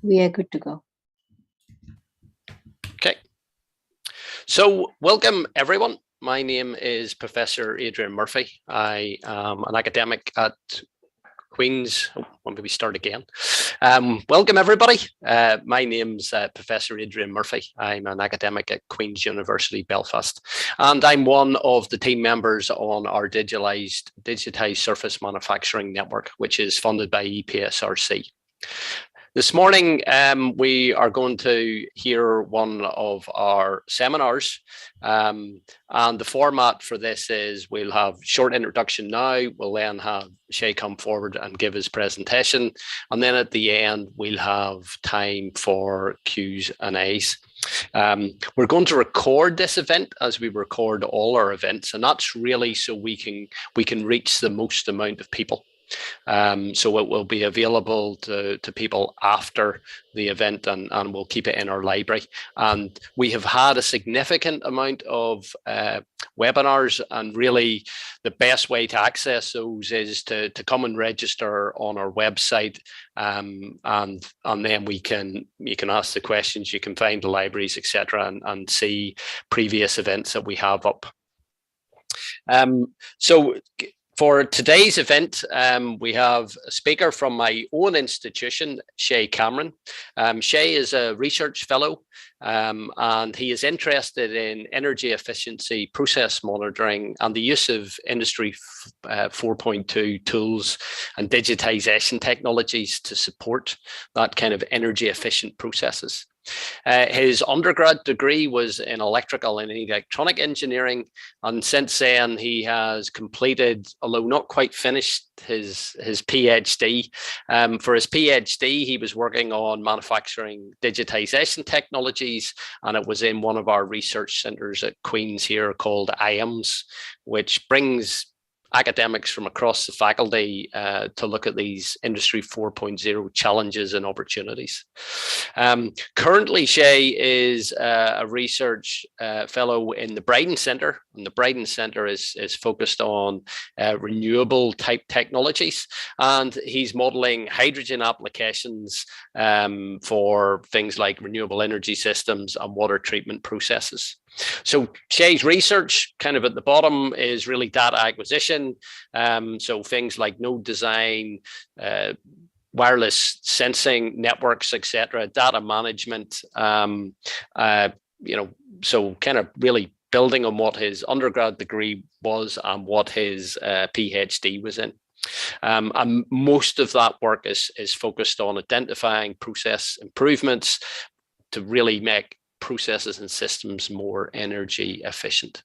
We are good to go. Okay. So welcome everyone. My name is Professor Adrian Murphy. I am an academic at Queen's. When we start again? Welcome everybody. My name's Professor Adrian Murphy. I'm an academic at Queen's University Belfast, and I'm one of the team members on our digitized surface manufacturing network, which is funded by EPSRC. This morning, we are going to hear one of our seminars, and the format for this is we'll have a short introduction now, we'll then have Shay come forward and give his presentation, and then at the end, we'll have time for Q's and A's. We're going to record this event as we record all our events, and that's really so we can reach the most amount of people. So it will be available to people after the event, and we'll keep it in our library. And we have had a significant amount of webinars, and really the best way to access those is to come and register on our website, and then you can ask the questions, you can find the libraries, etc., and see previous events that we have up. So for today's event, we have a speaker from my own institution, Shay Cameron. Shay is a research fellow, and he is interested in energy efficiency, process monitoring, and the use of Industry 4.2 tools and digitization technologies to support that kind of energy efficient processes. His undergrad degree was in electrical and electronic engineering, and since then he has completed, although not quite finished, his PhD. For his PhD, he was working on manufacturing digitization technologies, and it was in one of our research centres at Queen's here called IAMS, which brings academics from across the faculty to look at these Industry 4.0 challenges and opportunities. Currently, Shay is a research fellow in the Bryden Centre, and the Bryden Centre is focused on renewable type technologies, and he's modelling hydrogen applications for things like renewable energy systems and water treatment processes. So Shay's research kind of at the bottom is really data acquisition. So things like node design, wireless sensing networks, etc., data management, so kind of really building on what his undergrad degree was and what his PhD was in. And most of that work is focused on identifying process improvements to really make processes and systems more energy efficient.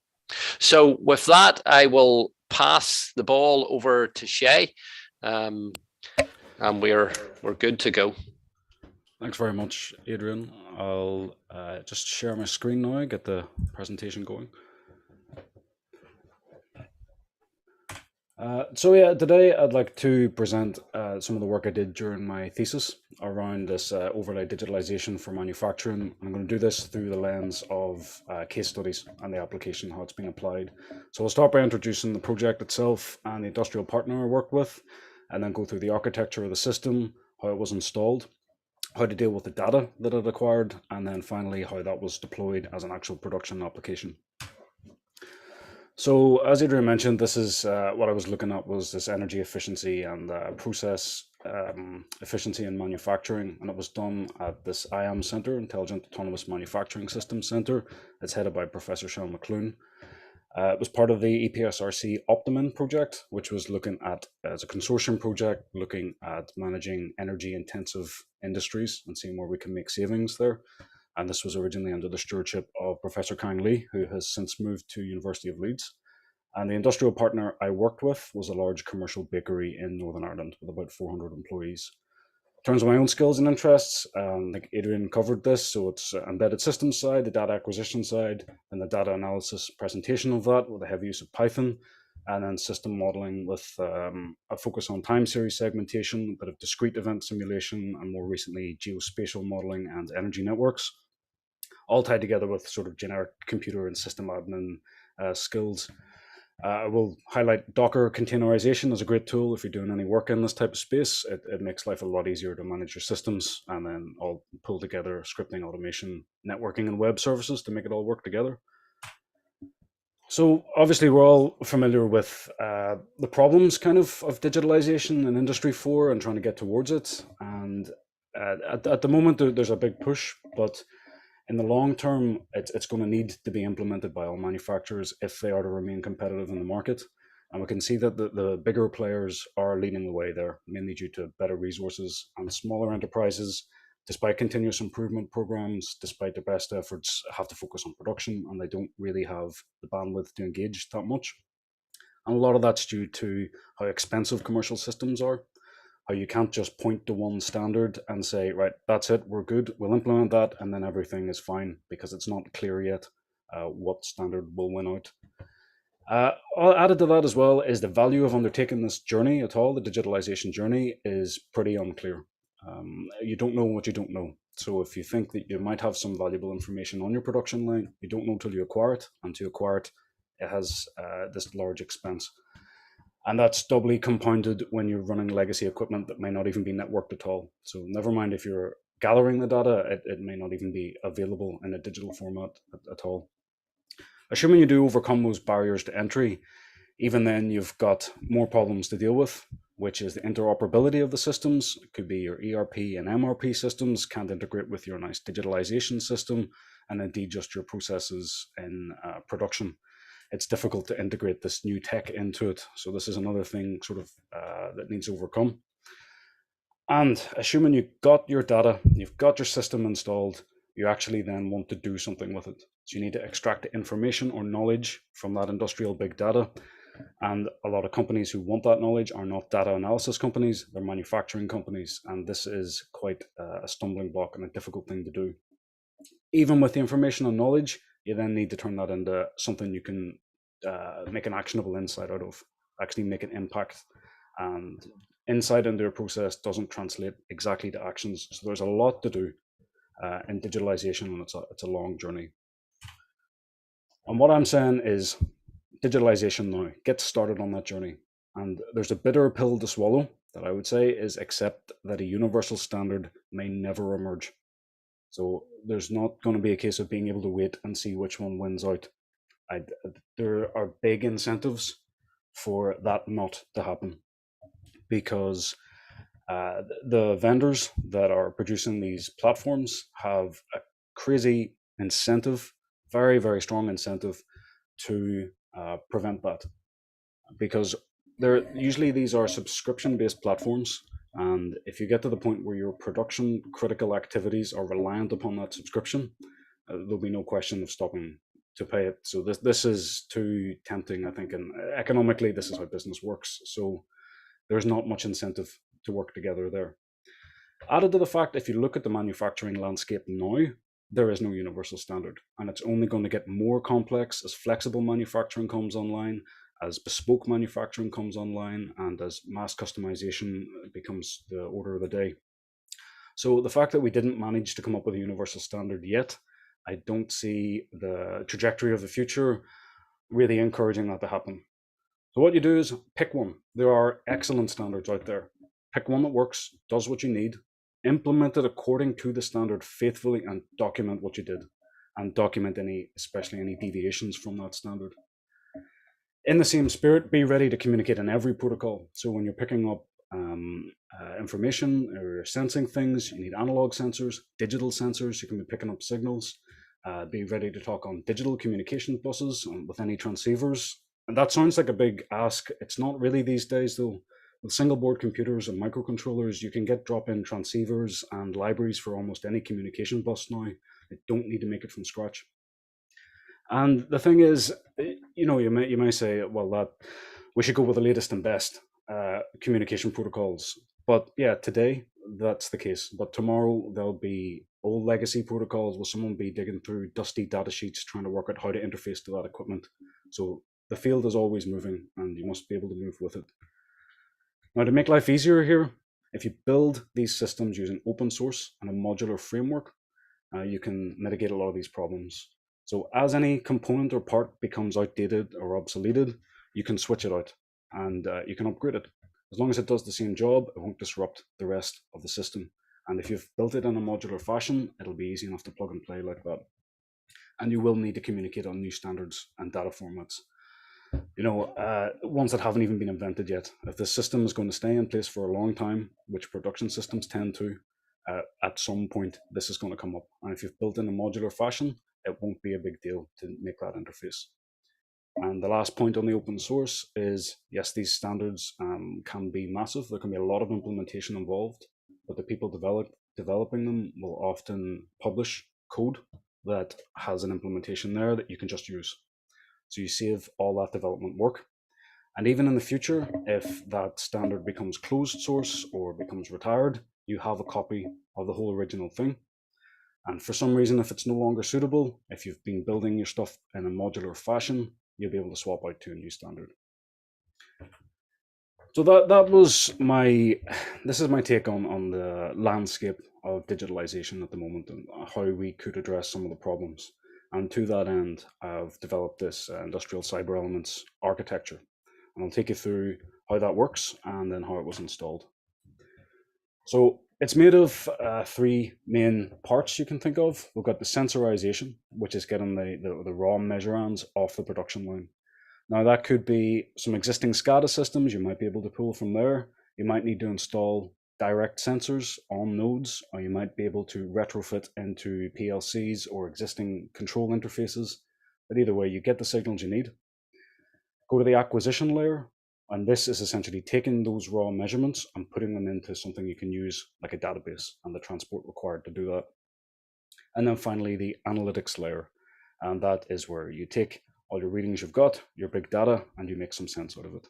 So with that, I will pass the ball over to Shay, and we're good to go. Thanks very much, Adrian. I'll just share my screen now, get the presentation going. Today I'd like to present some of the work I did during my thesis around this overlay digitalization for manufacturing. I'm going to do this through the lens of case studies and the application, how it's been applied. So we'll start by introducing the project itself and the industrial partner I worked with, and then go through the architecture of the system, how it was installed, how to deal with the data that it acquired, and then finally how that was deployed as an actual production application. So as Adrian mentioned, this is what I was looking at was this energy efficiency and process efficiency in manufacturing, and it was done at this IAM Centre, Intelligent Autonomous Manufacturing Systems Centre. It's headed by Professor Sean McClune. It was part of the EPSRC Optimum project, which was looking at, as a consortium project, looking at managing energy intensive industries and seeing where we can make savings there. And this was originally under the stewardship of Professor Kang Lee, who has since moved to University of Leeds. And the industrial partner I worked with was a large commercial bakery in Northern Ireland with about 400 employees. In terms of my own skills and interests, I think Adrian covered this. So it's embedded systems side, the data acquisition side, and the data analysis presentation of that with a heavy use of Python, and then system modeling with a focus on time series segmentation, a bit of discrete event simulation, and more recently geospatial modeling and energy networks, all tied together with sort of generic computer and system admin skills. I will highlight Docker containerization as a great tool if you're doing any work in this type of space. It makes life a lot easier to manage your systems, and then I'll pull together scripting, automation, networking, and web services to make it all work together. So obviously we're all familiar with the problems kind of digitalization in Industry 4 and trying to get towards it. And at the moment there's a big push, but in the long term, it's going to need to be implemented by all manufacturers if they are to remain competitive in the market. And we can see that the bigger players are leading the way there, mainly due to better resources, and smaller enterprises, despite continuous improvement programs, despite their best efforts, have to focus on production, and they don't really have the bandwidth to engage that much. And a lot of that's due to how expensive commercial systems are, how you can't just point to one standard and say, right, that's it, we're good, we'll implement that, and then everything is fine, because it's not clear yet what standard will win out. Added to that as well is the value of undertaking this journey at all. The digitalization journey is pretty unclear. You don't know what you don't know. So if you think that you might have some valuable information on your production line, you don't know until you acquire it, and to acquire it, it has this large expense. And that's doubly compounded when you're running legacy equipment that may not even be networked at all. So never mind if you're gathering the data, it may not even be available in a digital format at all. Assuming you do overcome those barriers to entry, even then you've got more problems to deal with, which is the interoperability of the systems. It could be your ERP and MRP systems can't integrate with your nice digitalization system, and indeed just your processes in production. It's difficult to integrate this new tech into it. So this is another thing sort of that needs overcome. And assuming you've got your data, you've got your system installed, you actually then want to do something with it. So you need to extract the information or knowledge from that industrial big data. And a lot of companies who want that knowledge are not data analysis companies, they're manufacturing companies. And this is quite a stumbling block and a difficult thing to do. Even with the information and knowledge, you then need to turn that into something you can make an actionable insight out of, actually make an impact. And insight into a process doesn't translate exactly to actions. So there's a lot to do in digitalization, and it's a long journey. And what I'm saying is digitalization now, get started on that journey. And there's a bitter pill to swallow that I would say is accept that a universal standard may never emerge. So there's not going to be a case of being able to wait and see which one wins out. There are big incentives for that not to happen, because the vendors that are producing these platforms have a crazy incentive, very, very strong incentive to prevent that, because usually these are subscription-based platforms. And if you get to the point where your production critical activities are reliant upon that subscription, there'll be no question of stopping to pay it. So this is too tempting, I think, and economically this is how business works. So there's not much incentive to work together there. Added to the fact, if you look at the manufacturing landscape now, there is no universal standard, and it's only going to get more complex as flexible manufacturing comes online, as bespoke manufacturing comes online, and as mass customization becomes the order of the day. So the fact that we didn't manage to come up with a universal standard yet, I don't see the trajectory of the future really encouraging that to happen. So what you do is pick one. There are excellent standards out there. Pick one that works, does what you need, implement it according to the standard faithfully, and document what you did, and document especially any deviations from that standard. In the same spirit, be ready to communicate in every protocol. So when you're picking up information or you're sensing things, you need analog sensors, digital sensors, you can be picking up signals. Be ready to talk on digital communication buses with any transceivers. And that sounds like a big ask. It's not really these days, though. With single board computers and microcontrollers, you can get drop-in transceivers and libraries for almost any communication bus now. You don't need to make it from scratch. And the thing is, you may say, well, that we should go with the latest and best communication protocols. But yeah, today that's the case. But tomorrow there'll be old legacy protocols. Will someone be digging through dusty data sheets trying to work out how to interface to that equipment? So the field is always moving, and you must be able to move with it. Now, to make life easier here, if you build these systems using open source and a modular framework, you can mitigate a lot of these problems. So as any component or part becomes outdated or obsoleted, you can switch it out and you can upgrade it. As long as it does the same job, it won't disrupt the rest of the system. And if you've built it in a modular fashion, it'll be easy enough to plug and play like that. And you will need to communicate on new standards and data formats. Ones that haven't even been invented yet. If the system is going to stay in place for a long time, which production systems tend to, at some point, this is going to come up. And if you've built in a modular fashion, it won't be a big deal to make that interface. And the last point on the open source is, yes, these standards can be massive. There can be a lot of implementation involved, but the people developing them will often publish code that has an implementation there that you can just use. So you save all that development work. And even in the future, if that standard becomes closed source or becomes retired, you have a copy of the whole original thing. And for some reason, if it's no longer suitable, if you've been building your stuff in a modular fashion, you'll be able to swap out to a new standard. So this is my take on the landscape of digitalization at the moment and how we could address some of the problems. And to that end, I've developed this industrial cyber elements architecture. And I'll take you through how that works and then how it was installed. So it's made of three main parts you can think of. We've got the sensorization, which is getting the raw measurements off the production line. Now that could be some existing SCADA systems you might be able to pull from there. You might need to install direct sensors on nodes, or you might be able to retrofit into PLCs or existing control interfaces. But either way, you get the signals you need. Go to the acquisition layer, and this is essentially taking those raw measurements and putting them into something you can use like a database and the transport required to do that. And then finally, the analytics layer, and that is where you take all your readings you've got, your big data, and you make some sense out of it.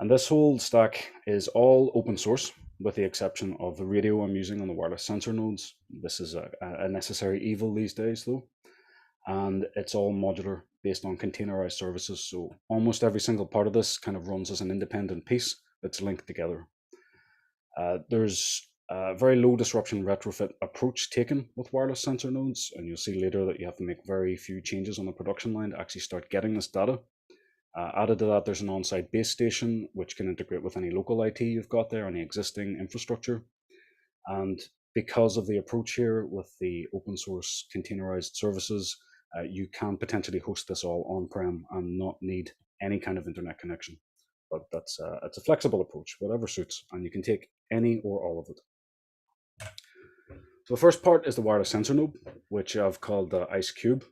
And this whole stack is all open source, with the exception of the radio I'm using on the wireless sensor nodes. This is a necessary evil these days, though. And it's all modular based on containerized services. So almost every single part of this kind of runs as an independent piece that's linked together. There's a very low disruption retrofit approach taken with wireless sensor nodes. And you'll see later that you have to make very few changes on the production line to actually start getting this data. Added to that, there's an on-site base station, which can integrate with any local IT you've got there, any existing infrastructure. And because of the approach here with the open source containerized services, you can potentially host this all on-prem and not need any kind of internet connection. But that's it's a flexible approach, whatever suits, and you can take any or all of it. So the first part is the wireless sensor node, which I've called the ICE Cube.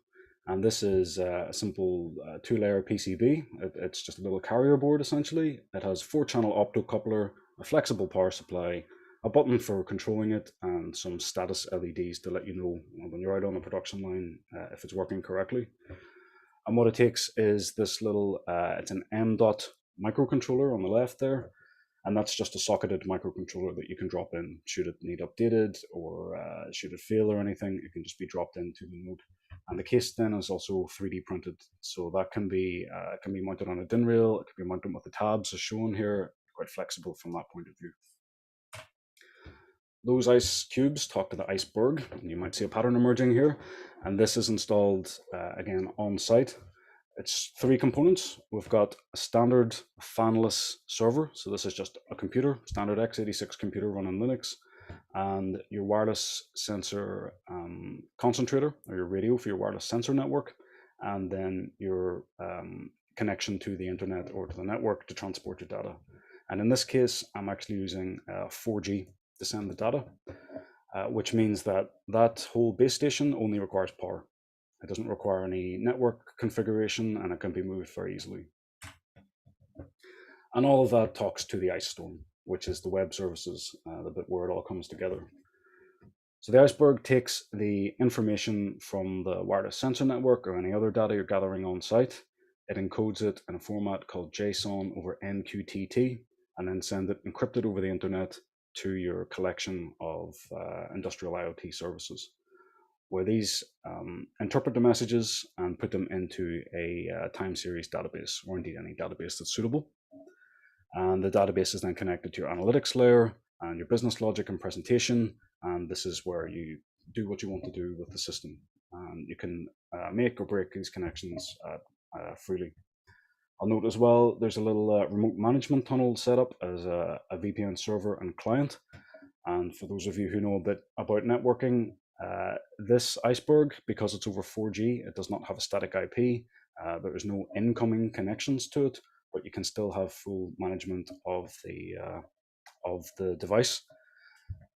And this is a simple two-layer PCB. It's just a little carrier board, essentially. It has 4-channel optocoupler, a flexible power supply, a button for controlling it, and some status LEDs to let you know when you're out on the production line if it's working correctly. And what it takes is this little, it's an M.dot microcontroller on the left there, and that's just a socketed microcontroller that you can drop in. Should it need updated or should it fail or anything, it can just be dropped into the node. And the case then is also 3D printed, so that can be mounted on a DIN rail. It can be mounted with the tabs as shown here. Quite flexible from that point of view. Those ICE cubes talk to the iceberg, and you might see a pattern emerging here. And this is installed again on site. It's 3 components. We've got a standard fanless server, so this is just a computer, standard x86 computer running Linux, and your wireless sensor concentrator, or your radio for your wireless sensor network, and then your connection to the internet or to the network to transport your data. And in this case, I'm actually using 4G to send the data, which means that that whole base station only requires power. It doesn't require any network configuration, and it can be moved very easily. And all of that talks to the ICE Storm, which is the web services, the bit where it all comes together. So the iceberg takes the information from the wireless sensor network or any other data you're gathering on site. It encodes it in a format called JSON over MQTT, and then sends it encrypted over the internet to your collection of industrial IoT services, where these interpret the messages and put them into a time series database, or indeed any database that's suitable. And the database is then connected to your analytics layer and your business logic and presentation. And this is where you do what you want to do with the system. And you can make or break these connections freely. I'll note as well, there's a little remote management tunnel set up as a VPN server and client. And for those of you who know a bit about networking, this iceberg, because it's over 4G, it does not have a static IP. There is no incoming connections to it, but you can still have full management of the device.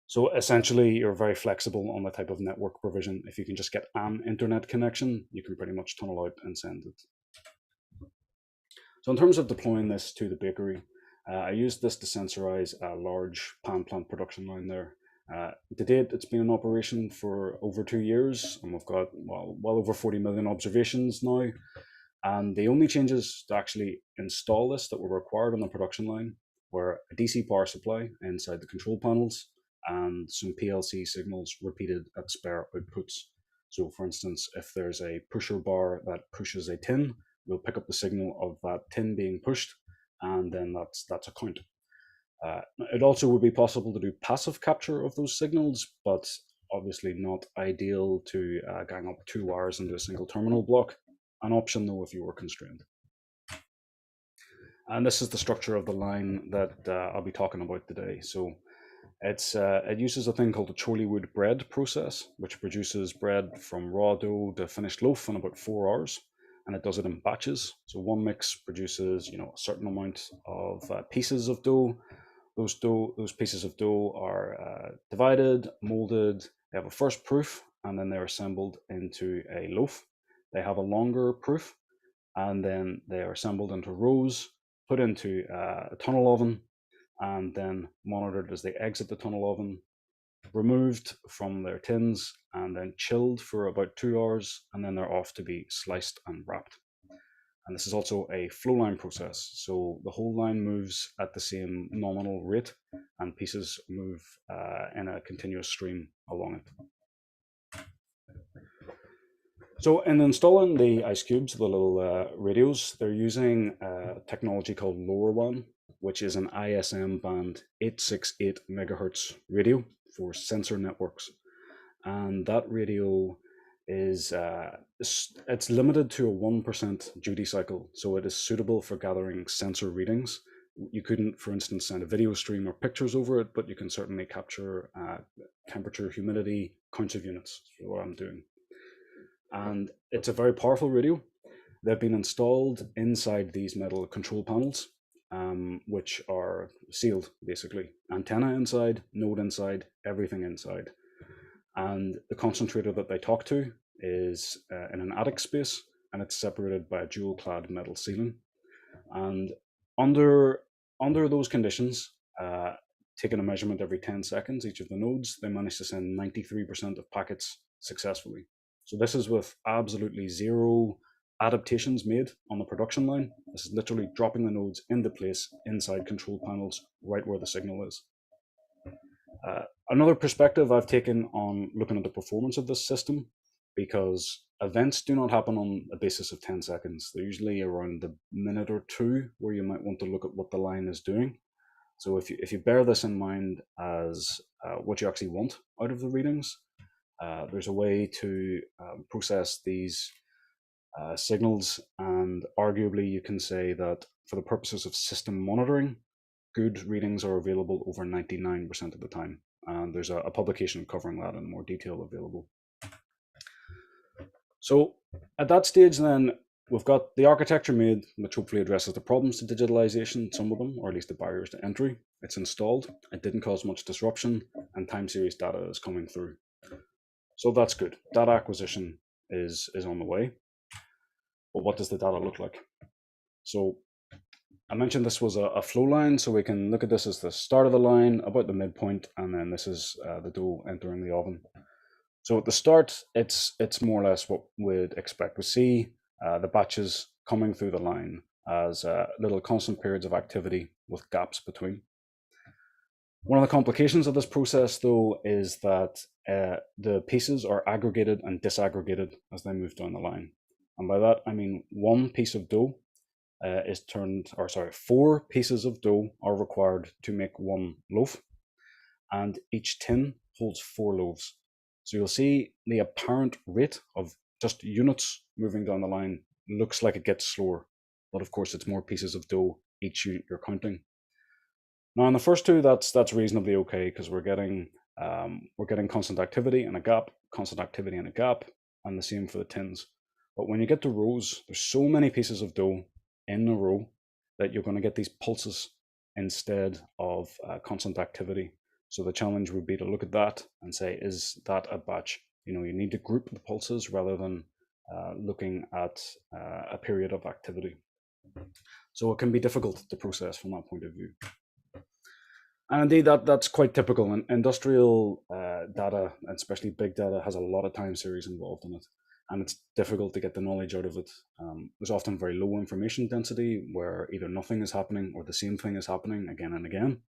So essentially, you're very flexible on the type of network provision. If you can just get an internet connection, you can pretty much tunnel out and send it. So in terms of deploying this to the bakery, I used this to sensorize a large pan plant production line there. To date, it's been in operation for over 2 years, and we've got well over 40 million observations now. And the only changes to actually install this that were required on the production line were a DC power supply inside the control panels and some PLC signals repeated at spare outputs. So for instance, if there's a pusher bar that pushes a tin, we'll pick up the signal of that tin being pushed, and then that's a count. It also would be possible to do passive capture of those signals, but obviously not ideal to gang up 2 wires into a single terminal block. An option though if you were constrained. And this is the structure of the line that I'll be talking about today. So it uses a thing called the Chorleywood bread process, which produces bread from raw dough to finished loaf in about 4 hours. And it does it in batches. So one mix produces, a certain amount of pieces of dough. Those pieces of dough are divided, molded. They have a first proof, and then they're assembled into a loaf. They have a longer proof, and then they are assembled into rows, put into a tunnel oven, and then monitored as they exit the tunnel oven, removed from their tins, and then chilled for about 2 hours, and then they're off to be sliced and wrapped. And this is also a flow line process, so the whole line moves at the same nominal rate, and pieces move in a continuous stream along it. So in installing the ice cubes, the little radios, they're using a technology called LoRa, which is an ISM band 868 megahertz radio for sensor networks. And that radio is it's limited to a 1% duty cycle, so it is suitable for gathering sensor readings. You couldn't, for instance, send a video stream or pictures over it, but you can certainly capture temperature, humidity, counts of units, is what I'm doing. And it's a very powerful radio. They've been installed inside these metal control panels, which are sealed, basically. Antenna inside, node inside, everything inside. And the concentrator that they talk to is in an attic space, and it's separated by a dual-clad metal ceiling. And under those conditions, taking a measurement every 10 seconds, each of the nodes, they managed to send 93% of packets successfully. So this is with absolutely zero adaptations made on the production line. This is literally dropping the nodes into place inside control panels, right where the signal is. Another perspective I've taken on looking at the performance of this system, because events do not happen on a basis of 10 seconds. They're usually around a minute or two where you might want to look at what the line is doing. So if you bear this in mind as what you actually want out of the readings, there's a way to process these signals, and arguably you can say that for the purposes of system monitoring, good readings are available over 99% of the time. And there's a publication covering that in more detail available. So at that stage then, we've got the architecture made, which hopefully addresses the problems to digitalization, some of them, or at least the barriers to entry. It's installed, it didn't cause much disruption, and time series data is coming through. So that's good. Data acquisition is on the way. But what does the data look like? So I mentioned this was a flow line, so we can look at this as the start of the line, about the midpoint, and then this is the dough entering the oven. So at the start, it's more or less what we'd expect. We see the batches coming through the line as little constant periods of activity with gaps between. One of the complications of this process, though, is that the pieces are aggregated and disaggregated as they move down the line. And by that, I mean one piece of dough is turned, or sorry, 4 pieces of dough are required to make one loaf, and each tin holds 4 loaves. So you'll see the apparent rate of just units moving down the line looks like it gets slower, but of course it's more pieces of dough each you're counting. Now in the first two, that's reasonably okay, because we're getting constant activity and a gap, constant activity and a gap, and the same for the tins. But when you get to rows, there's so many pieces of dough in a row that you're going to get these pulses instead of constant activity. So the challenge would be to look at that and say, is that a batch? You need to group the pulses rather than looking at a period of activity. So it can be difficult to process from that point of view. And indeed, that's quite typical. And industrial data, and especially big data, has a lot of time series involved in it. And it's difficult to get the knowledge out of it. There's often very low information density, where either nothing is happening or the same thing is happening again and again.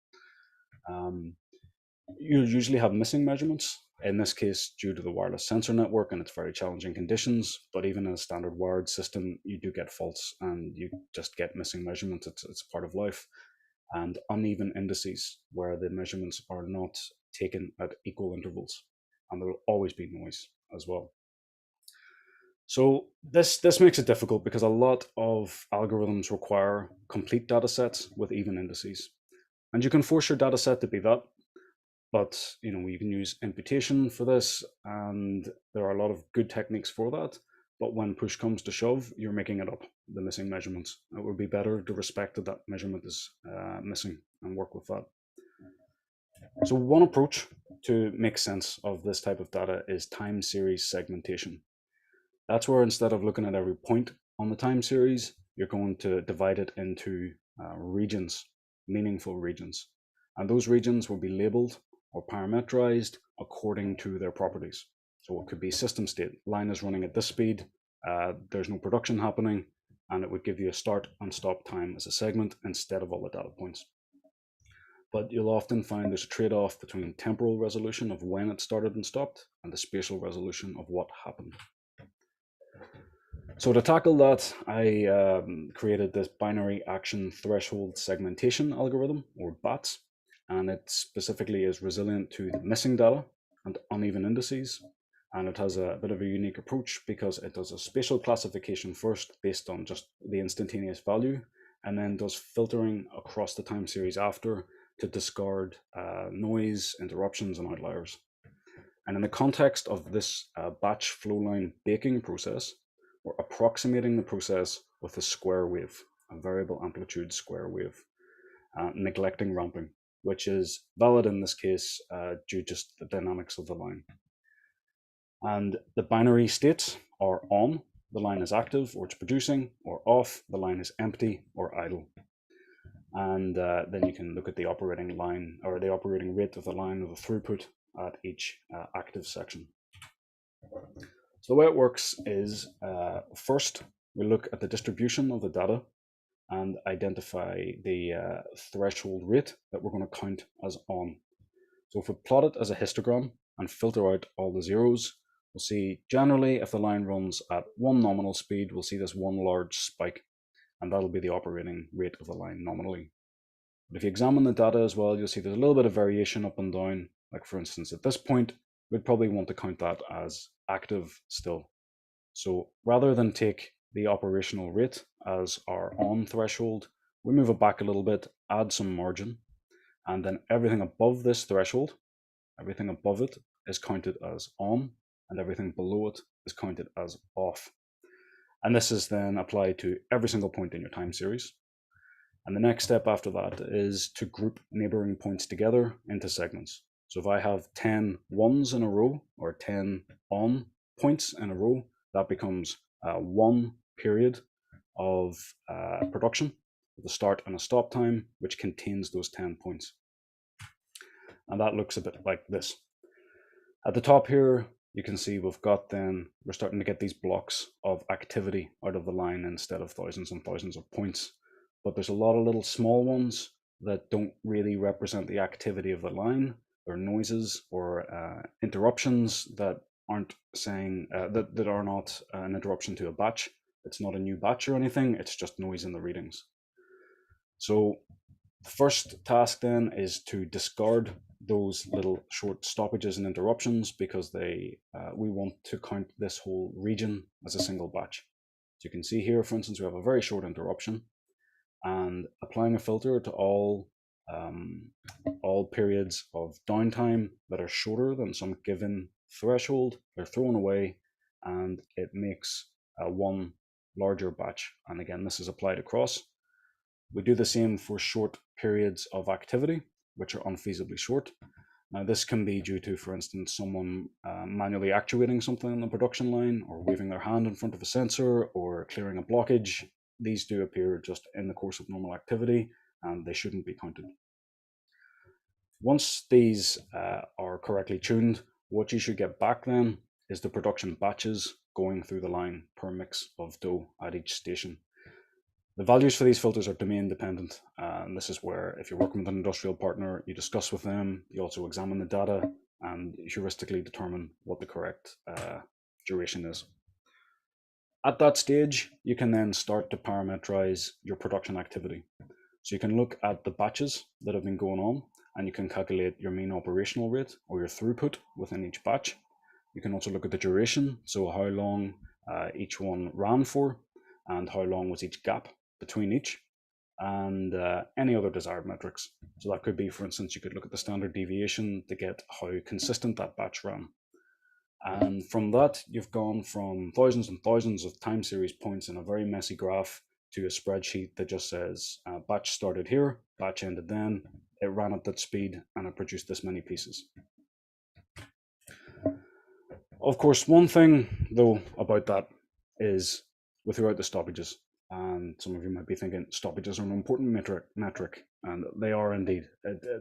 You'll usually have missing measurements, in this case due to the wireless sensor network and its very challenging conditions. But even in a standard wired system, you do get faults and you just get missing measurements. It's part of life. And uneven indices, where the measurements are not taken at equal intervals, and there will always be noise as well. So this makes it difficult, because a lot of algorithms require complete data sets with even indices, and you can force your data set to be that, but you can use imputation for this, and there are a lot of good techniques for that. But when push comes to shove, you're making it up, the missing measurements. It would be better to respect that measurement is missing and work with that. So one approach to make sense of this type of data is time series segmentation. That's where, instead of looking at every point on the time series, you're going to divide it into regions, meaningful regions. And those regions will be labeled or parameterized according to their properties. So it could be system state, line is running at this speed, there's no production happening, and it would give you a start and stop time as a segment instead of all the data points. But you'll often find there's a trade-off between temporal resolution of when it started and stopped and the spatial resolution of what happened. So to tackle that, I created this binary action threshold segmentation algorithm, or BATS, and it specifically is resilient to missing data and uneven indices. And it has a bit of a unique approach, because it does a spatial classification first based on just the instantaneous value, and then does filtering across the time series after to discard noise, interruptions, and outliers. And in the context of this batch flowline baking process, we're approximating the process with a square wave, a variable amplitude square wave, neglecting ramping, which is valid in this case due to just the dynamics of the line. And the binary states are on, the line is active or it's producing, or off, the line is empty or idle. And then you can look at the operating line, or the operating rate of the line, or the throughput at each active section. So the way it works is, first we look at the distribution of the data and identify the threshold rate that we're going to count as on. So if we plot it as a histogram and filter out all the zeros, we'll see generally if the line runs at one nominal speed, we'll see this one large spike, and that'll be the operating rate of the line nominally. But if you examine the data as well, you'll see there's a little bit of variation up and down. Like for instance, at this point, we'd probably want to count that as active still. So rather than take the operational rate as our on threshold, we move it back a little bit, add some margin, and then everything above this threshold, everything above it is counted as on, and everything below it is counted as off. And this is then applied to every single point in your time series. And the next step after that is to group neighboring points together into segments. So if I have 10 ones in a row, or 10 on points in a row, that becomes one period of production with a start and a stop time, which contains those 10 points. And that looks a bit like this. At the top here, you can see we're starting to get these blocks of activity out of the line instead of thousands and thousands of points. But there's a lot of little small ones that don't really represent the activity of the line. They're noises or interruptions that aren't saying that are not an interruption to a batch. It's not a new batch or anything, it's just noise in the readings. So the first task then is to discard those little short stoppages and interruptions, because we want to count this whole region as a single batch. you can see here, for instance, we have a very short interruption, and applying a filter to all periods of downtime that are shorter than some given threshold, they're thrown away, and it makes one larger batch. And again, this is applied across. We do the same for short periods of activity, which are unfeasibly short. Now, this can be due to, for instance, someone manually actuating something on the production line, or waving their hand in front of a sensor, or clearing a blockage. These do appear just in the course of normal activity, and they shouldn't be counted. Once these are correctly tuned, what you should get back then is the production batches going through the line per mix of dough at each station. The values for these filters are domain dependent, and this is where, if you're working with an industrial partner, you discuss with them, you also examine the data, and heuristically determine what the correct duration is. At that stage, you can then start to parameterize your production activity. So you can look at the batches that have been going on, and you can calculate your mean operational rate, or your throughput within each batch. You can also look at the duration, so how long each one ran for, and how long was each gap between each, and any other desired metrics. So that could be, for instance, you could look at the standard deviation to get how consistent that batch ran. And from that, you've gone from thousands and thousands of time series points in a very messy graph to a spreadsheet that just says batch started here, batch ended then, it ran at that speed, and it produced this many pieces. Of course, one thing though about that is without the stoppages. And some of you might be thinking stoppages are an important metric, and they are indeed.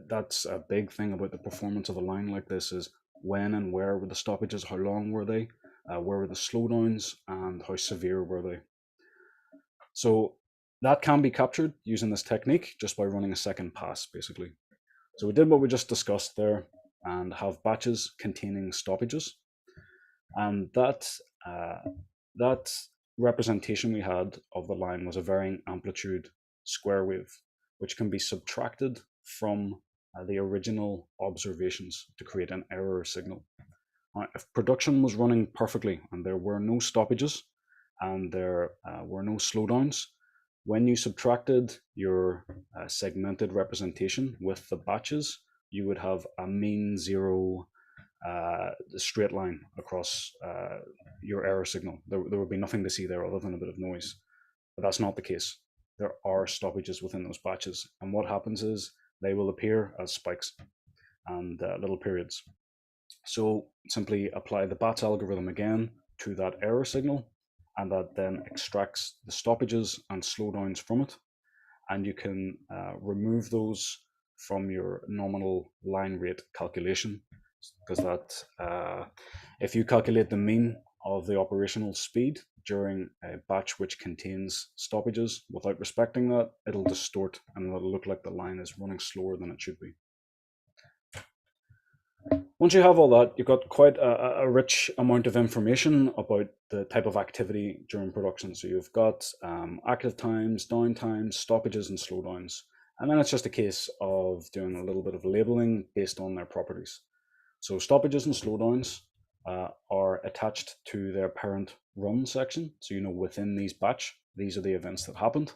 That's a big thing about the performance of a line like this, is when and where were the stoppages, how long were they, where were the slowdowns, and how severe were they. So that can be captured using this technique just by running a second pass, basically. So we did what we just discussed there, and have batches containing stoppages. And that representation we had of the line was a varying amplitude square wave, which can be subtracted from the original observations to create an error signal. If production was running perfectly and there were no stoppages and there were no slowdowns, when you subtracted your segmented representation with the batches, you would have a mean zero straight line across your error signal. There would be nothing to see there other than a bit of noise. But that's not the case. There are stoppages within those batches. And what happens is they will appear as spikes and little periods. So simply apply the BATS algorithm again to that error signal, and that then extracts the stoppages and slowdowns from it. And you can remove those from your nominal line rate calculation, because that if you calculate the mean of the operational speed during a batch which contains stoppages without respecting that, it'll distort and it'll look like the line is running slower than it should be. Once you have all that, you've got quite a rich amount of information about the type of activity during production. So you've got active times, downtimes, stoppages, and slowdowns. And then it's just a case of doing a little bit of labeling based on their properties. So stoppages and slowdowns are attached to their parent run section. So you know within these batch, these are the events that happened.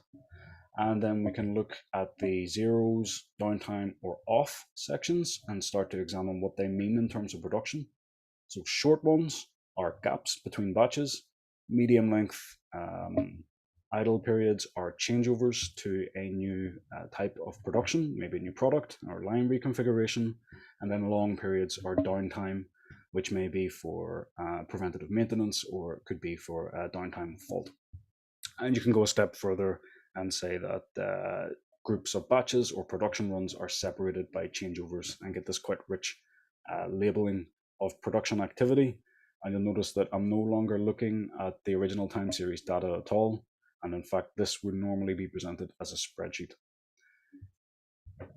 And then we can look at the zeros, downtime, or off sections and start to examine what they mean in terms of production. So short ones are gaps between batches. Medium length idle periods are changeovers to a new type of production, maybe a new product or line reconfiguration. And then long periods are downtime, which may be for preventative maintenance, or it could be for downtime fault. And you can go a step further and say that groups of batches or production runs are separated by changeovers, and get this quite rich labeling of production activity. And you'll notice that I'm no longer looking at the original time series data at all. And in fact, this would normally be presented as a spreadsheet.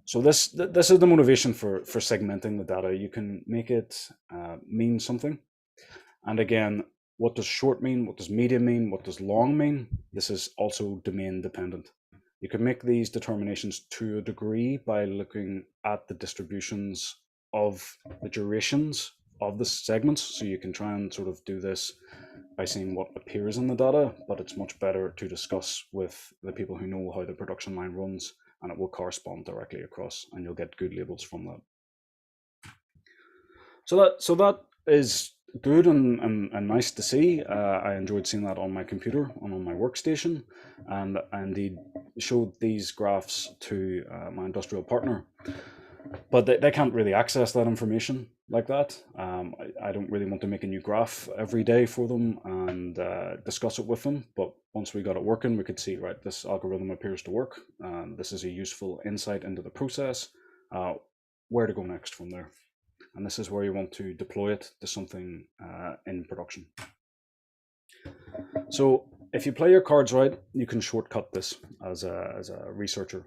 So this is the motivation for segmenting the data. You can make it mean something. And again, what does short mean? What does medium mean? What does long mean? This is also domain dependent. You can make these determinations to a degree by looking at the distributions of the durations of the segments. So you can try and sort of do this by seeing what appears in the data, but it's much better to discuss with the people who know how the production line runs, and it will correspond directly across, and you'll get good labels from that. So that is good and nice to see. I enjoyed seeing that on my computer and on my workstation, and I indeed showed these graphs to my industrial partner. But they can't really access that information like that. I don't really want to make a new graph every day for them and discuss it with them. But once we got it working, we could see, right, this algorithm appears to work. This is a useful insight into the process. Where to go next from there? And this is where you want to deploy it to something in production. So if you play your cards right, you can shortcut this as a researcher.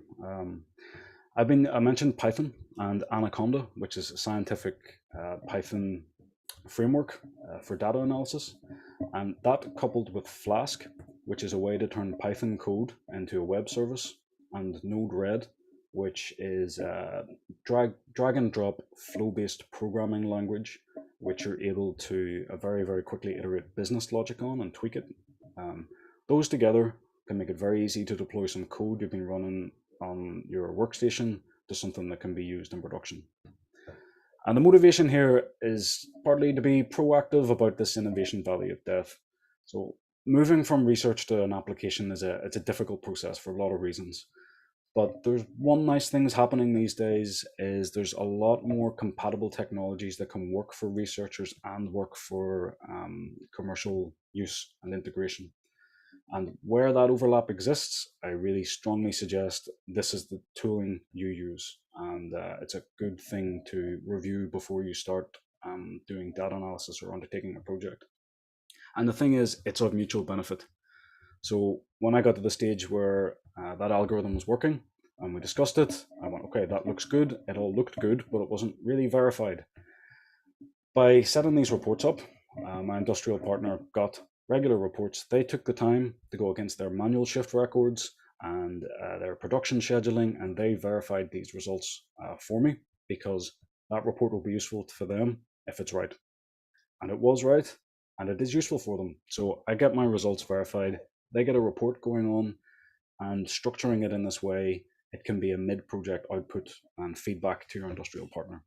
I mentioned Python and Anaconda, which is a scientific Python framework for data analysis. And that coupled with Flask, which is a way to turn Python code into a web service, and Node-RED, which is a drag and drop flow-based programming language, which you're able to very, very quickly iterate business logic on and tweak it. Those together can make it very easy to deploy some code you've been running on your workstation to something that can be used in production. And the motivation here is partly to be proactive about this innovation valley of death. So moving from research to an application it's a difficult process for a lot of reasons. But there's one nice thing that's happening these days is there's a lot more compatible technologies that can work for researchers and work for commercial use and integration. And where that overlap exists, I really strongly suggest this is the tooling you use. And it's a good thing to review before you start doing data analysis or undertaking a project. And the thing is, it's of mutual benefit. So when I got to the stage where that algorithm was working and we discussed it, I went, okay, that looks good. It all looked good, but it wasn't really verified. By setting these reports up, my industrial partner got regular reports. They took the time to go against their manual shift records and their production scheduling, and they verified these results for me because that report will be useful for them if it's right. And it was right, and it is useful for them. So I get my results verified. They get a report going on, and structuring it in this way, it can be a mid-project output and feedback to your industrial partner.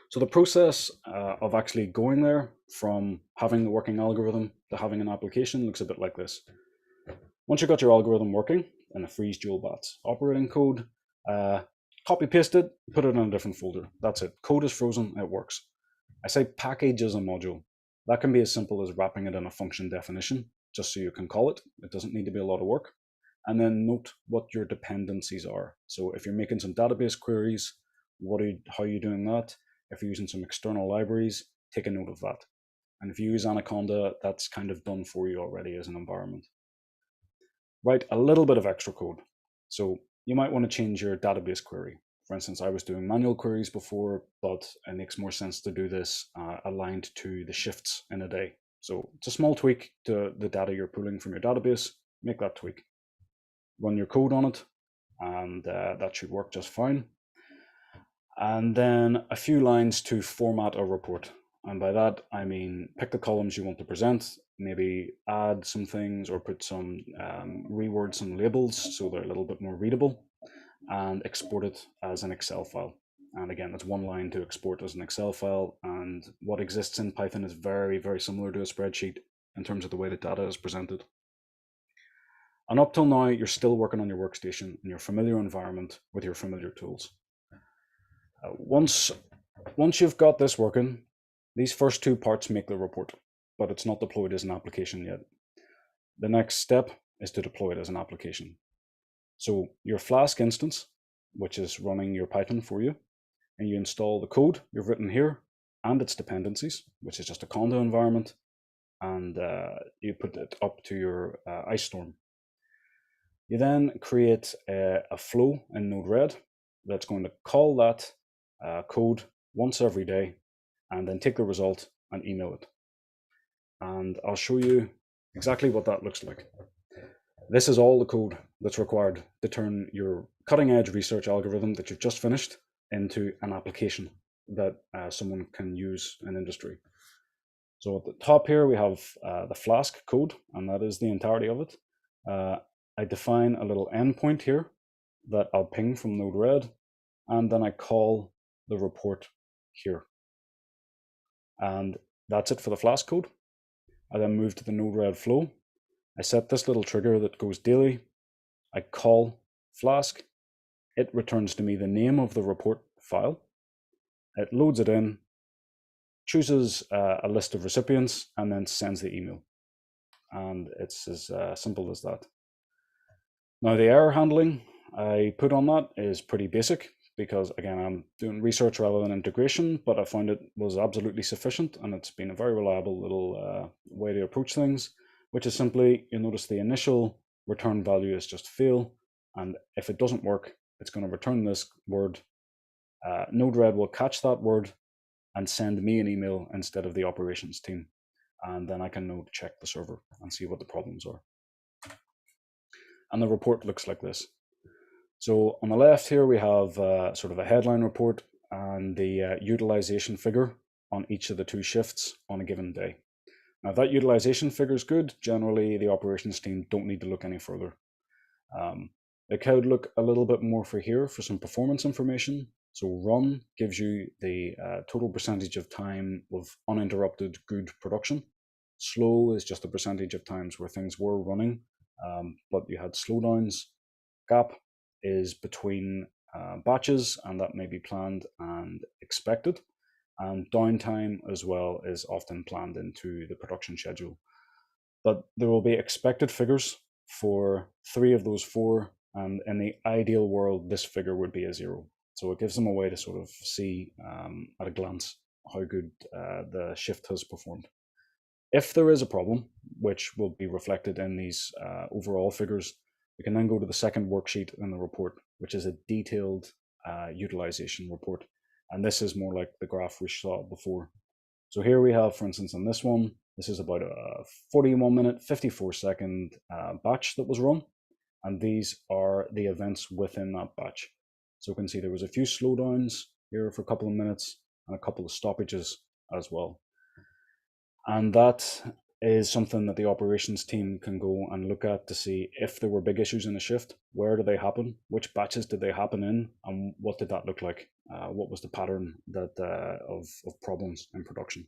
So the process of actually going there from having the working algorithm to having an application looks a bit like this. Once you've got your algorithm working in a freeze dual bats operating code, copy paste it, put it in a different folder. That's it. Code is frozen, it works. I say package as a module. That can be as simple as wrapping it in a function definition, just so you can call it. It doesn't need to be a lot of work. And then note what your dependencies are. So if you're making some database queries, how are you doing that? If you're using some external libraries, take a note of that. And if you use Anaconda, that's kind of done for you already as an environment. Write a little bit of extra code. So you might want to change your database query. For instance, I was doing manual queries before, but it makes more sense to do this aligned to the shifts in a day. So it's a small tweak to the data you're pulling from your database. Make that tweak. Run your code on it, and that should work just fine. And then a few lines to format a report. And by that, I mean pick the columns you want to present, maybe add some things or put some reword some labels so they're a little bit more readable, and export it as an Excel file. And again, that's one line to export as an Excel file. And what exists in Python is very, very similar to a spreadsheet in terms of the way the data is presented. And up till now, you're still working on your workstation in your familiar environment with your familiar tools. Once you've got this working, these first two parts make the report, but it's not deployed as an application yet. The next step is to deploy it as an application. So your Flask instance, which is running your Python for you, and you install the code you've written here and its dependencies, which is just a Conda environment, and you put it up to your ice storm. You then create a flow in Node-RED that's going to call that code once every day, and then take the result and email it. And I'll show you exactly what that looks like. This is all the code that's required to turn your cutting edge research algorithm that you've just finished into an application that someone can use in industry. So at the top here, we have the Flask code, and that is the entirety of it. I define a little endpoint here that I'll ping from Node-RED, and then I call the report here. And that's it for the Flask code. I then move to the Node-RED flow. I set this little trigger that goes daily. I call Flask. It returns to me the name of the report file. It loads it in, chooses a list of recipients, and then sends the email. And it's as simple as that. Now, the error handling I put on that is pretty basic because, again, I'm doing research rather than integration, but I found it was absolutely sufficient, and it's been a very reliable little way to approach things, which is simply, you'll notice the initial return value is just fail, and if it doesn't work, it's going to return this word. Node-RED will catch that word and send me an email instead of the operations team. And then I can know to check the server and see what the problems are. And the report looks like this. So on the left here, we have sort of a headline report and the utilization figure on each of the 2 shifts on a given day. Now, if that utilization figure is good, generally the operations team don't need to look any further. They could look a little bit more for here for some performance information. So run gives you the total percentage of time of uninterrupted good production. Slow is just the percentage of times where things were running, but you had slowdowns. Gap is between batches, and that may be planned and expected. And downtime as well is often planned into the production schedule. But there will be expected figures for 3 of those 4, and in the ideal world, this figure would be a 0. So it gives them a way to sort of see at a glance how good the shift has performed. If there is a problem, which will be reflected in these overall figures, we can then go to the second worksheet in the report, which is a detailed utilization report. And this is more like the graph we saw before. So here we have, for instance, on this one, this is about a 41-minute, 54-second batch that was run. And these are the events within that batch. So you can see there was a few slowdowns here for a couple of minutes and a couple of stoppages as well. And that is something that the operations team can go and look at to see if there were big issues in a shift, where did they happen, which batches did they happen in, and what did that look like? What was the pattern that of problems in production?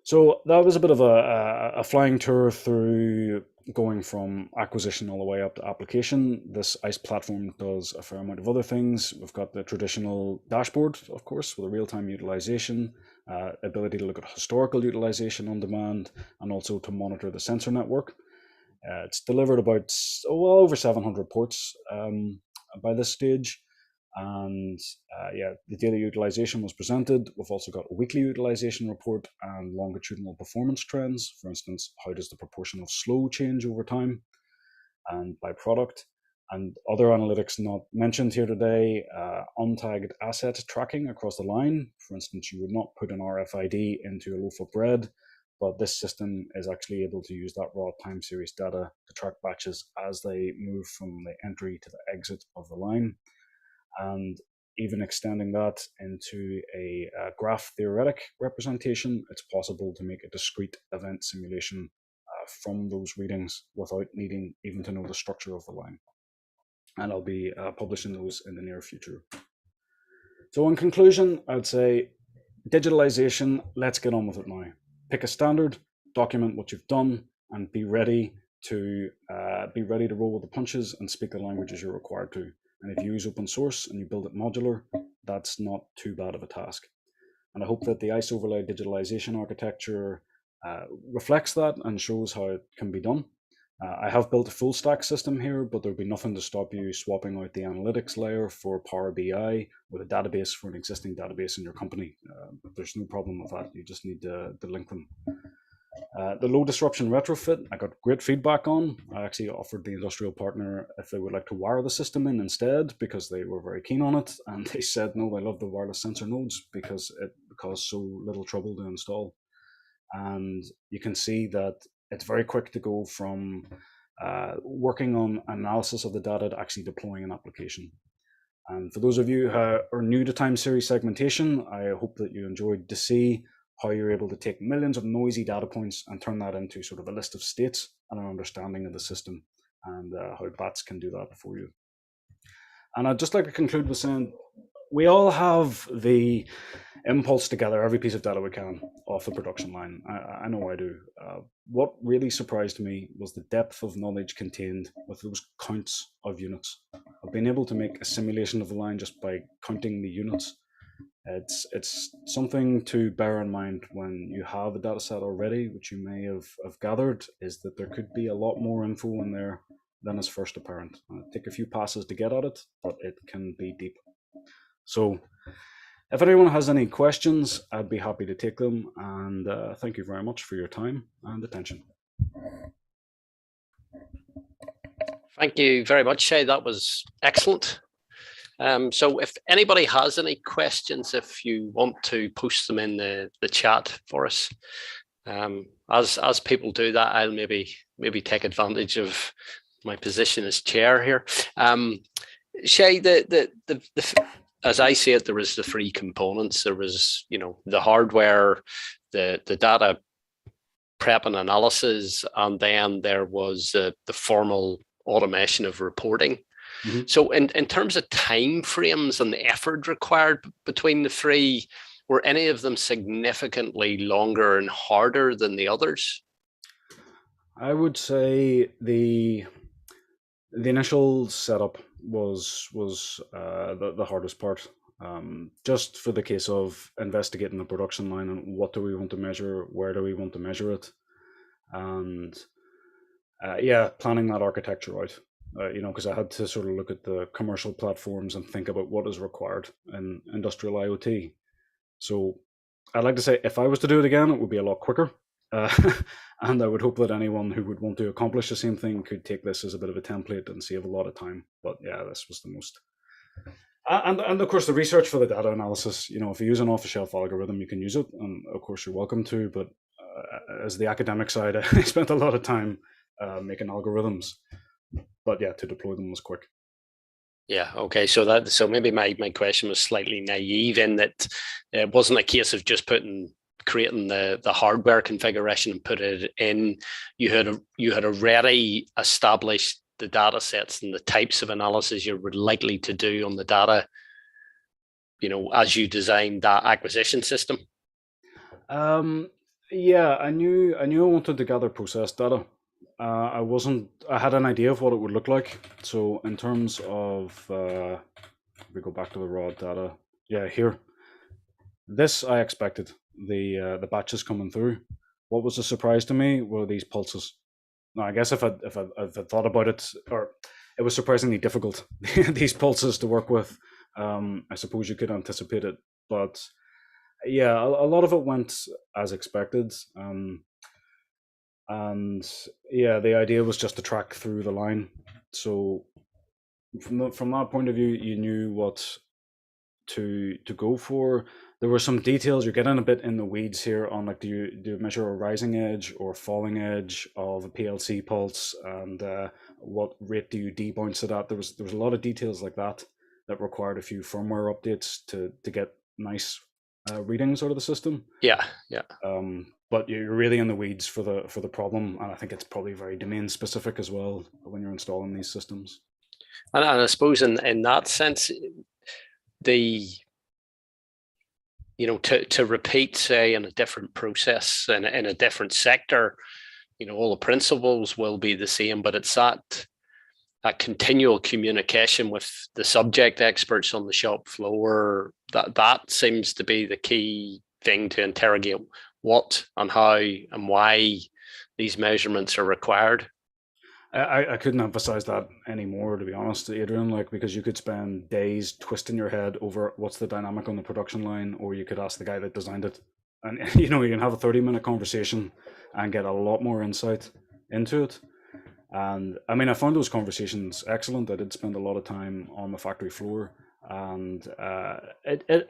So that was a bit of a flying tour through going from acquisition all the way up to application. This ICE platform does a fair amount of other things. We've got the traditional dashboard, of course, with a real-time utilization, ability to look at historical utilization on demand, and also to monitor the sensor network. It's delivered about over 700 ports by this stage. And the daily utilization was presented. We've also got a weekly utilization report and longitudinal performance trends. For instance, how does the proportion of slow change over time and by product? And other analytics not mentioned here today, untagged asset tracking across the line. For instance, you would not put an RFID into a loaf of bread, but this system is actually able to use that raw time series data to track batches as they move from the entry to the exit of the line. And even extending that into a graph theoretic representation, it's possible to make a discrete event simulation from those readings without needing even to know the structure of the line. And I'll be publishing those in the near future. So in conclusion, I'd say digitalization, let's get on with it now. Pick a standard, document what you've done, and be ready to roll with the punches and speak the languages you're required to. And if you use open source and you build it modular, that's not too bad of a task. And I hope that the ICE overlay digitalization architecture reflects that and shows how it can be done. I have built a full stack system here, but there'll be nothing to stop you swapping out the analytics layer for Power BI with a database for an existing database in your company. There's no problem with that. You just need to link them. The low disruption retrofit, I got great feedback on. I actually offered the industrial partner if they would like to wire the system in instead because they were very keen on it. And they said, no, they love the wireless sensor nodes because it caused so little trouble to install. And you can see that it's very quick to go from working on analysis of the data to actually deploying an application. And for those of you who are new to time series segmentation, I hope that you enjoyed to see how you're able to take millions of noisy data points and turn that into sort of a list of states and an understanding of the system, and how bats can do that for you. And I'd just like to conclude with saying we all have the impulse to gather every piece of data we can off the production line. I know I do. What really surprised me was the depth of knowledge contained with those counts of units. I've been able to make a simulation of the line just by counting the units. It's something to bear in mind when you have a data set already, which you may have gathered, is that there could be a lot more info in there than is first apparent. Take a few passes to get at it, but it can be deep. So if anyone has any questions, I'd be happy to take them, and thank you very much for your time and attention. Thank you very much, Shay. That was excellent. So if anybody has any questions, if you want to post them in the chat for us, as people do that, I'll maybe take advantage of my position as chair here. Shay, as I see it, there was the three components. There was, the hardware, the data prep and analysis, and then there was the formal automation of reporting. Mm-hmm. So in terms of time frames and the effort required between the three, were any of them significantly longer and harder than the others? I would say the initial setup was the hardest part, just for the case of investigating the production line and what do we want to measure, where do we want to measure it, and planning that architecture out. Because I had to sort of look at the commercial platforms and think about what is required in industrial IoT. So I'd like to say if I was to do it again, it would be a lot quicker. And I would hope that anyone who would want to accomplish the same thing could take this as a bit of a template and save a lot of time. But yeah, this was the most. And of course, the research for the data analysis, if you use an off-the-shelf algorithm, you can use it. And of course, you're welcome to. But as the academic side, I spent a lot of time making algorithms. But yeah, to deploy them was quick. Yeah. Okay. So maybe my question was slightly naive in that it wasn't a case of just creating the hardware configuration and put it in. You had already established the data sets and the types of analysis you were likely to do on the data, as you designed that acquisition system. Yeah, I knew I wanted to gather process data. I had an idea of what it would look like. So in terms of, if we go back to the raw data, here, this I expected, the batches coming through. What was a surprise to me were these pulses. Now, I guess if I thought about it, or it was surprisingly difficult, these pulses to work with. I suppose you could anticipate it, but yeah, a lot of it went as expected. And yeah, the idea was just to track through the line. So from that point of view, you knew what to go for. There were some details. You're getting a bit in the weeds here on do you measure a rising edge or falling edge of a PLC pulse, and what rate do you debounce it at? There was a lot of details like that required a few firmware updates to get nice readings out of the system. Yeah. But you're really in the weeds for the problem, and I think it's probably very domain specific as well when you're installing these systems. And I suppose in that sense, to repeat, say, in a different process in a different sector, all the principles will be the same, but it's that continual communication with the subject experts on the shop floor that seems to be the key thing to interrogate what and how and why these measurements are required. I couldn't emphasize that anymore, to be honest, Adrian, because you could spend days twisting your head over what's the dynamic on the production line, or you could ask the guy that designed it. And, you can have a 30-minute conversation and get a lot more insight into it. And I mean, I found those conversations excellent. I did spend a lot of time on the factory floor. And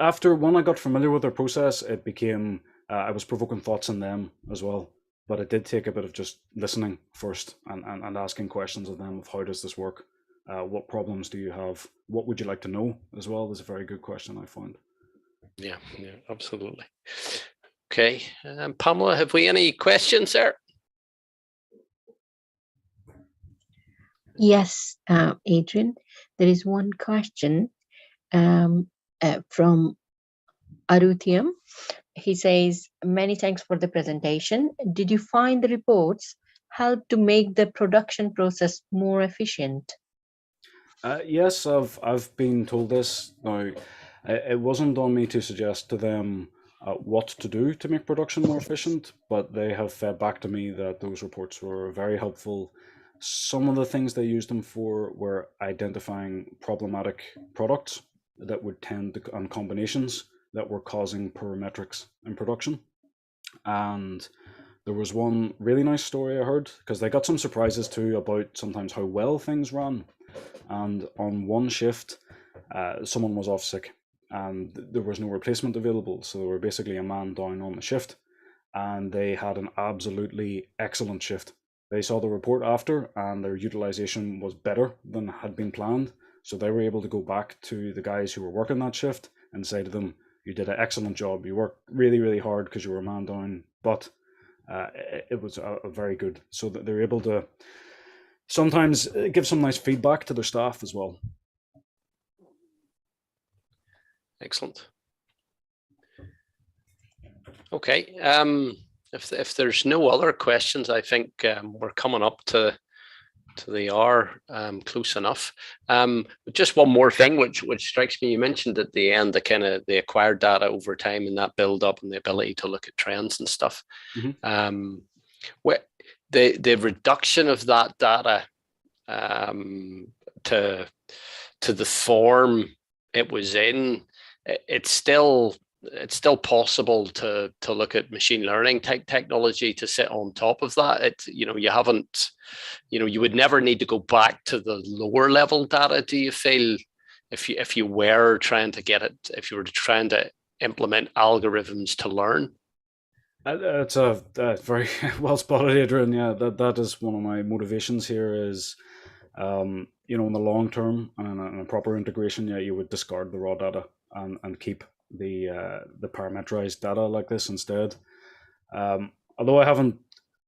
after when I got familiar with their process, it became, I was provoking thoughts in them as well. But it did take a bit of just listening first and asking questions of them of how does this work? What problems do you have? What would you like to know as well? Was a very good question I found. Yeah, absolutely. Okay, Pamela, have we any questions there? Yes, Adrian, there is one question from Aruthium. He says, many thanks for the presentation. Did you find the reports help to make the production process more efficient? Yes, I've been told this. Now, it wasn't on me to suggest to them what to do to make production more efficient, but they have fed back to me that those reports were very helpful. Some of the things they used them for were identifying problematic products that would tend to, and combinations that were causing poor metrics in production. And there was one really nice story I heard, because they got some surprises too about sometimes how well things ran. And on one shift, someone was off sick and there was no replacement available. So they were basically a man down on the shift, and they had an absolutely excellent shift. They saw the report after, and their utilization was better than had been planned. So they were able to go back to the guys who were working that shift and say to them, "You did an excellent job. You worked really, really hard because you were a man down, but it was a very good." So that they're able to sometimes give some nice feedback to their staff as well. Excellent. Okay. If there's no other questions, I think we're coming up to the hour, close enough. Just one more thing, which strikes me. You mentioned at the end the kind of the acquired data over time and that build up and the ability to look at trends and stuff. Mm-hmm. The reduction of that data to the form it was in, it's still possible to look at machine learning type technology to sit on top of that. You would never need to go back to the lower level data. Do you feel if you were trying to get it, if you were trying to implement algorithms to learn? It's a very well spotted, Adrian. Yeah, that is one of my motivations here is, in the long term and in a proper integration, yeah, you would discard the raw data and keep the parameterized data like this instead. Although I haven't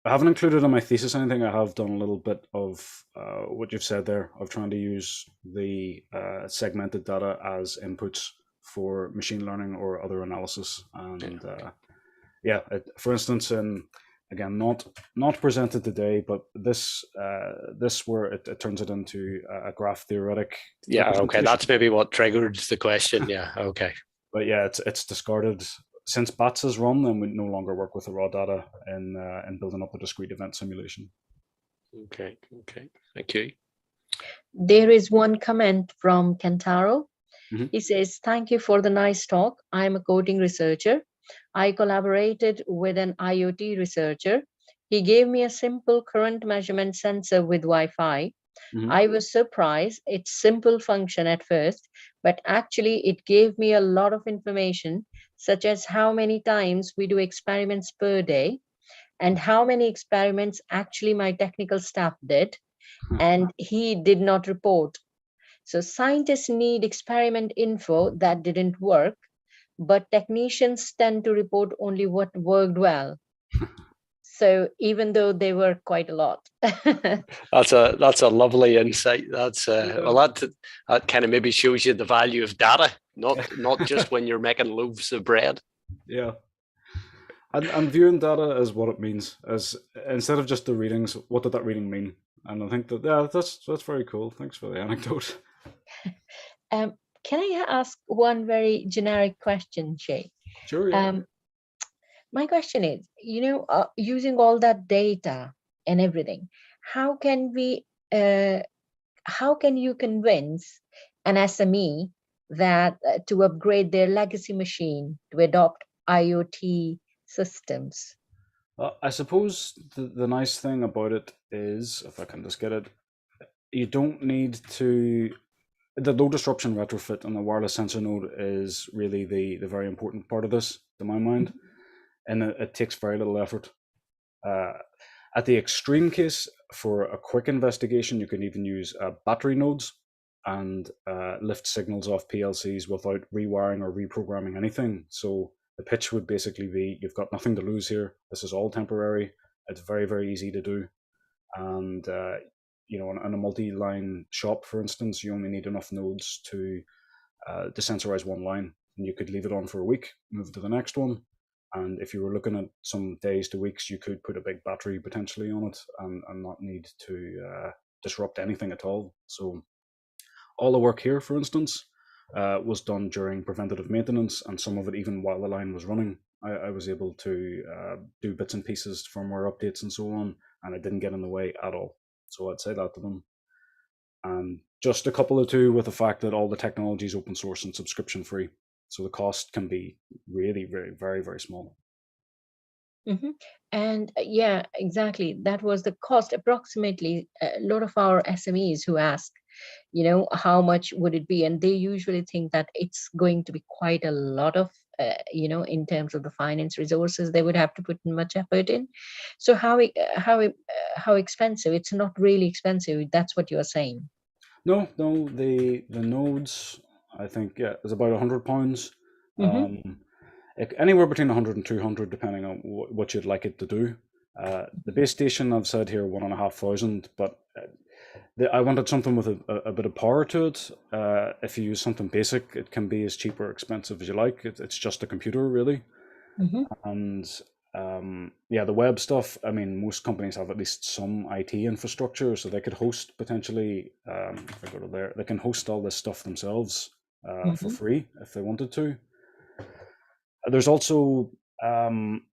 included in my thesis anything, I have done a little bit of what you've said there of trying to use the segmented data as inputs for machine learning or other analysis. And for instance, again, not presented today, but this where it turns it into a graph theoretic. Yeah, okay, that's maybe what triggered the question. Yeah, okay. But yeah, it's discarded. Since BATS is run, then we no longer work with the raw data in building up a discrete event simulation. Okay, thank you. There is one comment from Kentaro. Mm-hmm. He says, "Thank you for the nice talk. I'm a coding researcher. I collaborated with an IoT researcher. He gave me a simple current measurement sensor with Wi-Fi. Mm-hmm. I was surprised. It's simple function at first, but actually it gave me a lot of information, such as how many times we do experiments per day and how many experiments actually my technical staff did, and he did not report. So scientists need experiment info that didn't work, but technicians tend to report only what worked well. So even though they were quite a lot." That's a lovely insight. That's well, that kind of maybe shows you the value of data, not just when you're making loaves of bread. Yeah. And viewing data as what it means, as instead of just the readings, what did that reading mean? And I think that's very cool. Thanks for the anecdote. Can I ask one very generic question, Shay? Sure. Yeah. My question is, using all that data and everything, how can you convince an SME that to upgrade their legacy machine to adopt IoT systems? I suppose the nice thing about it is, if I can just get it, you don't need to. The low disruption retrofit and the wireless sensor node is really the very important part of this, to my mind, and it takes very little effort. At the extreme case, for a quick investigation, you can even use battery nodes and lift signals off PLCs without rewiring or reprogramming anything. So The pitch would basically be, you've got nothing to lose here. This is all temporary. It's very, very easy to do. And, you know, in a multi-line shop, for instance, you only need enough nodes to desensorize one line. And you could leave it on for a week, move to the next one. And if you were looking at some days to weeks, you could put a big battery potentially on it and not need to disrupt anything at all. So all the work here, for instance, was done during preventative maintenance, and some of it even while the line was running. I was able to do bits and pieces, firmware updates and so on, and it didn't get in the way at all. So I'd say that to them. And just a couple of two with the fact that all the technology is open source and subscription free. So the cost can be really, very, very, very small. Mm-hmm. And yeah, exactly. That was the cost approximately. A lot of our SMEs who ask, you know, how much would it be? And they usually think that it's going to be quite a lot of, you know, in terms of the finance resources, they would have to put much effort in. So how expensive? It's not really expensive. That's what you're saying. No, the nodes, I think, yeah, is about £100. Mm-hmm. Anywhere between 100 and 200, depending on what you'd like it to do. The base station, I've said here, 1,500, but I wanted something with a bit of power to it. If you use something basic, it can be as cheap or expensive as you like. It's just a computer, really. Mm-hmm. And yeah, the web stuff, I mean, most companies have at least some IT infrastructure, so they could host potentially, if I go to there, they can host all this stuff themselves for free if they wanted to. There's also, I'm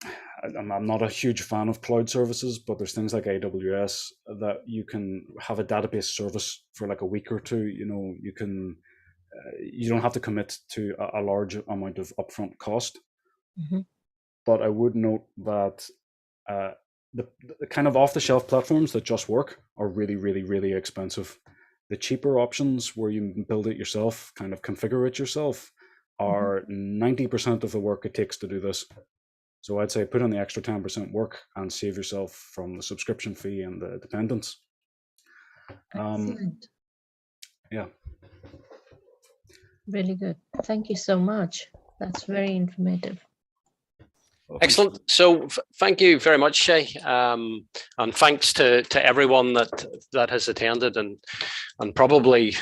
not a huge fan of cloud services, but there's things like AWS that you can have a database service for like a week or two. You know, you can, you don't have to commit to a large amount of upfront cost. Mm-hmm. But I would note that the kind of off-the-shelf platforms that just work are really, really, really expensive. The cheaper options where you build it yourself, kind of configure it yourself, are 90% of the work it takes to do this. So I'd say put in the extra 10% work and save yourself from the subscription fee and the dependence. Excellent. Yeah. Really good. Thank you so much. That's very informative. Excellent. So thank you very much, Shay, and thanks to everyone that has attended, and probably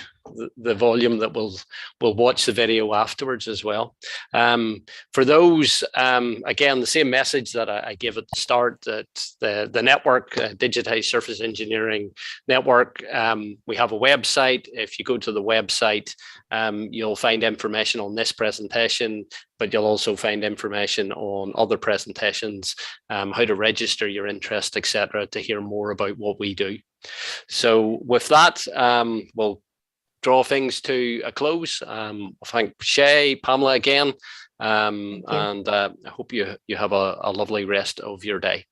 the volume that will watch the video afterwards as well. For those, again, the same message that I gave at the start, that the network, Digitized Surface Engineering Network, we have a website. If you go to the website, you'll find information on this presentation, but you'll also find information on other presentations, how to register your interest, etc., to hear more about what we do. So with that, we'll draw things to a close. Thank Shay, Pamela again, and I hope you have a lovely rest of your day.